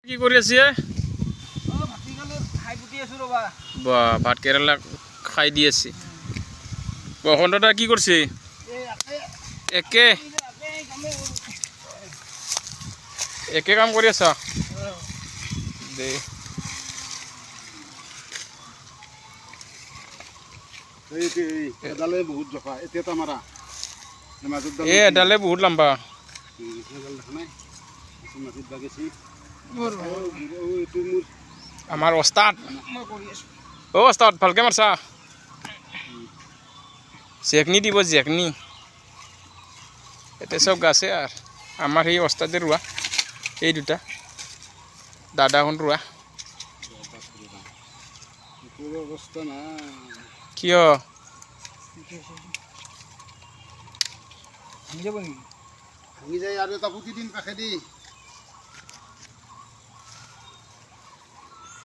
কি কৰি আছে? ভাত কেৰেলা খাই দি আছে। বসন্তদা কি কৰিছে? একে একে কাম কৰি আছা দে। এডালে বহুত জখা এতিয়া তামাৰা এডালে বহুত লম্বা। আমাৰ ওস্তাদ ওস্তাদ ভালকে মাৰছা। জেকনি দিব জেকনি। এতিয়া চব গাছে আর আমার এই ওস্তাদের রুয়া এই দুটা দাদা হন রুয়া অবস্থা না কিয় ভাঙি যায় আর এটা প্রতিদিন কাছে দি